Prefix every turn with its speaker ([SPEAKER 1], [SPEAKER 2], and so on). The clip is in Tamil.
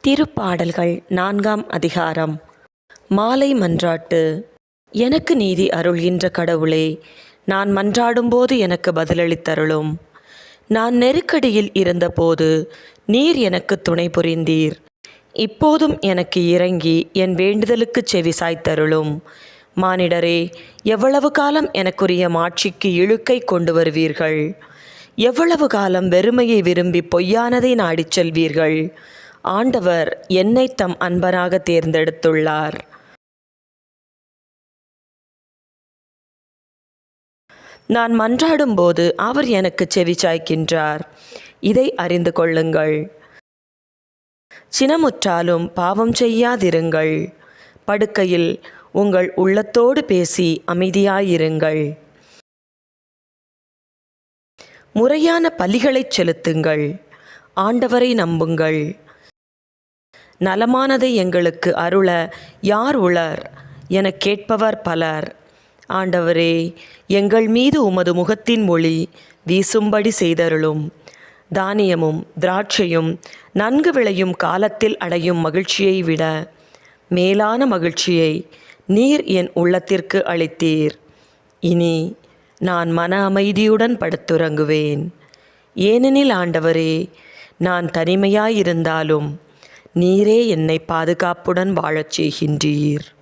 [SPEAKER 1] திருப்பாடல்கள் 4ஆம் அதிகாரம். மாலை மன்றாட்டு. எனக்கு நீதி அருள்கின்ற கடவுளே, நான் மன்றாடும்போது எனக்கு பதிலளித்தருளும். நான் நெருக்கடியில் இருந்தபோது நீர் எனக்கு துணை புரிந்தீர். இப்போதும் எனக்கு இறங்கி என் வேண்டுதலுக்குச் செவி சாய்த்தருளும். மானிடரே, எவ்வளவு காலம் எனக்குரிய மாட்சிக்கு இழுக்கை கொண்டு வருவீர்கள்? எவ்வளவு காலம் வெறுமையை விரும்பி பொய்யானதை நாடிச் செல்வீர்கள்? ஆண்டவர் என்னை தம் அன்பனாக தேர்ந்தெடுத்துள்ளார். நான் மன்றாடும்போது அவர் எனக்கு செவி சாய்க்கின்றார். இதை அறிந்து கொள்ளுங்கள். சினமுற்றாலும் பாவம் செய்யாதிருங்கள். படுக்கையில் உங்கள் உள்ளத்தோடு பேசி அமைதியாயிருங்கள். முறையான பலிகளைச் செலுத்துங்கள். ஆண்டவரை நம்புங்கள். நலமானதை எங்களுக்கு அருள யார் உளர் எனக் கேட்பவர் பலர். ஆண்டவரே, எங்கள் மீது உமது முகத்தின் ஒளி வீசும்படி செய்தருளும். தானியமும் திராட்சையும் நன்கு விளையும் காலத்தில் அடையும் மகிழ்ச்சியை விட மேலான மகிழ்ச்சியை நீர் என் உள்ளத்திற்கு அளித்தீர். இனி நான் மன அமைதியுடன் படுத்துறங்குவேன். ஏனெனில் ஆண்டவரே, நான் தனிமையாயிருந்தாலும் நீரே என்னை பாதுகாப்புடன் வாழச் செய்கின்றீர்.